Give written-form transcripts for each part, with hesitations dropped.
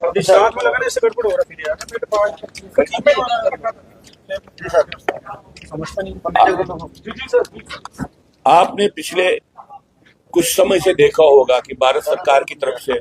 साथ में लगाने से गड़बड़ हो रहा है। आपने पिछले कुछ समय से देखा होगा कि भारत सरकार की तरफ से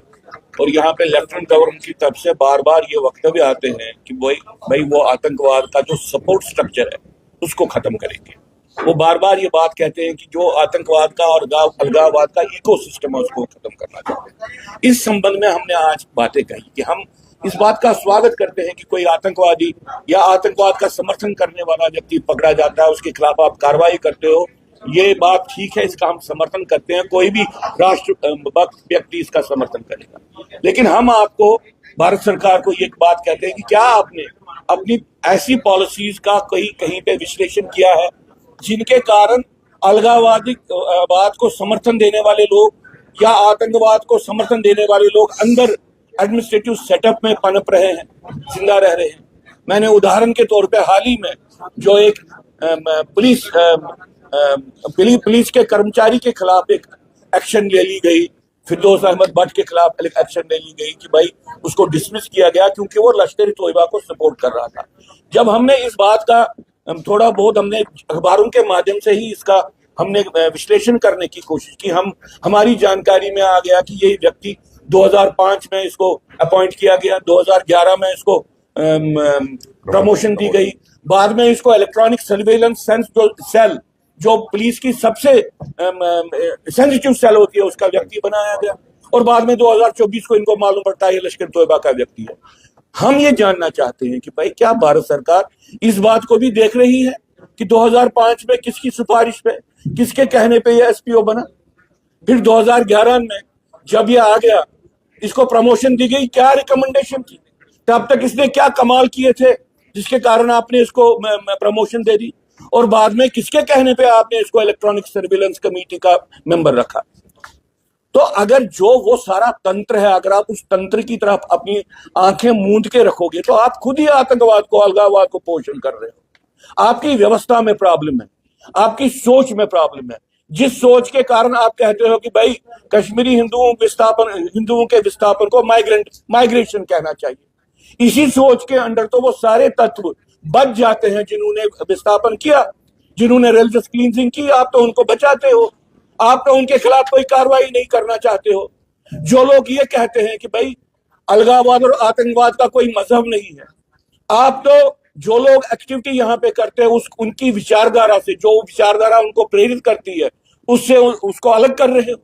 और यहाँ पे लेफ्टिनेंट गवर्नर की तरफ से बार बार ये वक्तव्य आते हैं कि भाई वो आतंकवाद का जो सपोर्ट स्ट्रक्चर है उसको खत्म करेंगे। वो बार बार ये बात कहते हैं कि जो आतंकवाद का और अलगाववाद का इकोसिस्टम है उसको खत्म करना चाहते हैं। इस संबंध में हमने आज बातें कही कि हम इस बात का स्वागत करते हैं कि कोई आतंकवादी या आतंकवाद का समर्थन करने वाला व्यक्ति पकड़ा जाता है, उसके खिलाफ आप कार्रवाई करते हो, ये बात ठीक है, इसका हम समर्थन करते हैं। कोई भी राष्ट्रभक्त व्यक्ति इसका समर्थन करेगा। लेकिन हम आपको भारत सरकार को ये बात कहते हैं कि क्या आपने अपनी ऐसी पॉलिसीज का कहीं पे विश्लेषण किया है जिनके कारण अलगाववाद को समर्थन देने वाले लोग या आतंकवाद को समर्थन देने वाले लोग अंदर एडमिनिस्ट्रेटिव सेटअप में पनप रहे हैं, जिंदा रह रहे हैं। मैंने उदाहरण के तौर पे हाल ही में जो एक पुलिस के कर्मचारी के खिलाफ एक एक्शन ले ली गई, फिरदौस अहमद भट्ट के खिलाफ एक्शन ले ली गई कि भाई उसको डिसमिस किया गया क्योंकि वो लश्कर-ए-तोयबा को सपोर्ट कर रहा था। जब हमने इस बात का थोड़ा बहुत हमने अखबारों के माध्यम से ही इसका हमने विश्लेषण करने की कोशिश की, हमारी जानकारी में आ गया कि ये व्यक्ति 2005 में इसको अपॉइंट किया गया, 2011 में इसको प्रमोशन दी गई, बाद में इसको इलेक्ट्रॉनिक सर्वेलेंस सेल जो पुलिस की सबसे सेंसिटिव सेल होती है उसका व्यक्ति बनाया गया और बाद में 2024 को इनको मालूम पड़ता है ये लश्कर-ए-तोयबा का व्यक्ति है। हम ये जानना चाहते हैं कि भाई क्या भारत सरकार इस बात को भी देख रही है कि 2005 में किसकी सिफारिश पे, किसके कहने पे ये एसपीओ बना, फिर 2011 में जब ये आ गया इसको प्रमोशन दी गई, क्या रिकमेंडेशन थी, तब तक इसने क्या कमाल किए थे जिसके कारण आपने इसको प्रमोशन दे दी, और बाद में किसके कहने पे आपने इसको इलेक्ट्रॉनिक सर्विलेंस कमेटी का मेंबर रखा। तो अगर जो वो सारा तंत्र है, अगर आप उस तंत्र की तरफ अपनी आंखें मूंद के रखोगे तो आप खुद ही आतंकवाद को, अलगाववाद को पोषण कर रहे हो। आपकी व्यवस्था में प्रॉब्लम है, आपकी सोच में प्रॉब्लम है, जिस सोच के कारण आप कहते हो कि भाई कश्मीरी हिंदुओं के विस्थापन को माइग्रेशन कहना चाहिए। इसी सोच के अंदर तो वो सारे तत्व बच जाते हैं जिन्होंने विस्थापन किया, जिन्होंने रिलीजियस क्लींजिंग की, आप तो उनको बचाते हो, आप तो उनके खिलाफ कोई कार्रवाई नहीं करना चाहते हो। जो लोग ये कहते हैं कि भाई अलगाववाद और आतंकवाद का कोई मजहब नहीं है, आप तो जो लोग एक्टिविटी यहाँ पे करते हैं उनकी विचारधारा से, जो विचारधारा उनको प्रेरित करती है उससे उसको अलग कर रहे हो।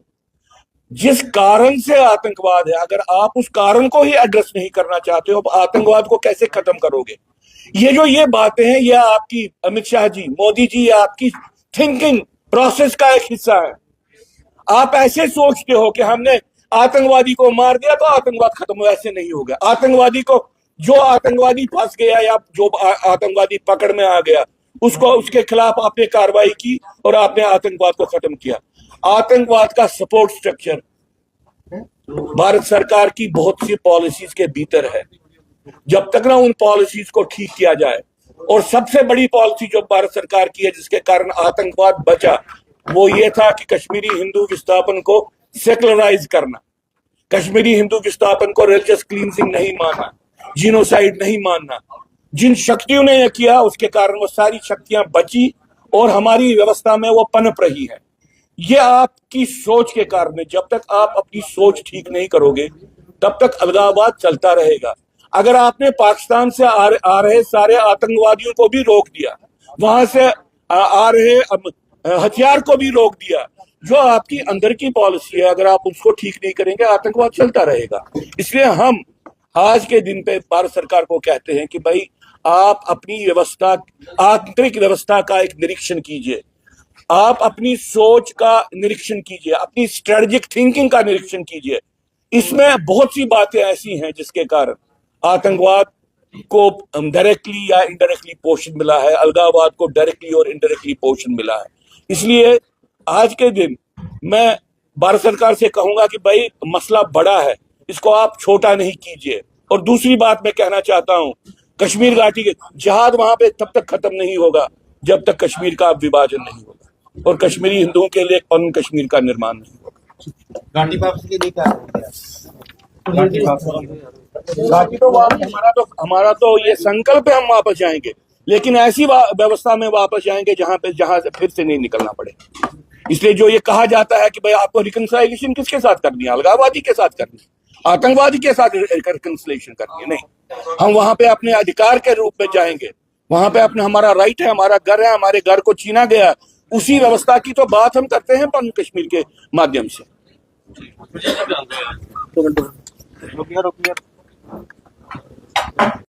जिस कारण से आतंकवाद है, अगर आप उस कारण को ही एड्रेस नहीं करना चाहते हो, आतंकवाद को कैसे खत्म करोगे? ये बातें हैं, ये आपकी अमित शाह जी, मोदी जी, ये आपकी थिंकिंग प्रोसेस का एक हिस्सा है। आप ऐसे सोचते हो कि हमने आतंकवादी को मार दिया तो आतंकवाद खत्म हो, ऐसे नहीं होगा। आतंकवादी को, जो आतंकवादी फंस गया या जो आतंकवादी पकड़ में आ गया, उसके खिलाफ आपने कार्रवाई की और आपने आतंकवाद को खत्म किया। आतंकवाद का सपोर्ट स्ट्रक्चर भारत सरकार की बहुत सी पॉलिसीज के भीतर है। जब तक ना उन पॉलिसीज को ठीक किया जाए, और सबसे बड़ी पॉलिसी जो भारत सरकार की है जिसके कारण आतंकवाद बचा, वो ये था कि कश्मीरी हिंदू विस्थापन को सेकुलराइज करना, कश्मीरी हिंदू विस्थापन को रिलीजियस क्लींजिंग नहीं मानना, जीनोसाइड नहीं मानना। जिन शक्तियों ने यह किया उसके कारण वो सारी शक्तियां बची और हमारी व्यवस्था में वो पनप रही है। ये आपकी सोच के कारण है। जब तक आप अपनी सोच ठीक नहीं करोगे तब तक अलगाववाद चलता रहेगा। अगर आपने पाकिस्तान से आ रहे सारे आतंकवादियों को भी रोक दिया, वहां से आ रहे हथियार को भी रोक दिया, जो आपकी अंदर की पॉलिसी है, अगर आप उसको ठीक नहीं करेंगे आतंकवाद चलता रहेगा। इसलिए हम आज के दिन पे भारत सरकार को कहते हैं कि भाई आप अपनी व्यवस्था, आंतरिक व्यवस्था का एक निरीक्षण कीजिए, आप अपनी सोच का निरीक्षण कीजिए, अपनी स्ट्रेटेजिक थिंकिंग का निरीक्षण कीजिए। इसमें बहुत सी बातें ऐसी हैं जिसके कारण आतंकवाद को डायरेक्टली या इनडायरेक्टली पोषण मिला है, अलगाववाद को डायरेक्टली और इनडायरेक्टली पोषण मिला है। इसलिए आज के दिन मैं भारत सरकार से कहूंगा कि भाई मसला बड़ा है, इसको आप छोटा नहीं कीजिए। और दूसरी बात मैं कहना चाहता हूं, कश्मीर घाटी के जिहाद वहां पे तब तक खत्म नहीं होगा जब तक कश्मीर का विभाजन नहीं होगा और कश्मीरी हिंदुओं के लिए कौन कश्मीर का निर्माण नहीं होगा। घाटी वापसी के लिए क्या बाकी तो हमारा तो ये संकल्प है, हम वापस जाएंगे, लेकिन ऐसी व्यवस्था में वापस जाएंगे जहां से फिर से नहीं निकलना पड़े। इसलिए जो ये कहा जाता है कि भाई आपको रिकंसिलिएशन किसके साथ करनी है, अलगाववादी के साथ करनी है, आतंकवादी के साथ रिकंसिलिएशन करनी है, नहीं, हम वहां पे अपने अधिकार के रूप में जाएंगे, वहां पे अपने हमारा राइट है, हमारा घर है, हमारे घर को छीना गया, उसी व्यवस्था की तो बात हम करते हैं पन कश्मीर के माध्यम से। रुकिए रुकिए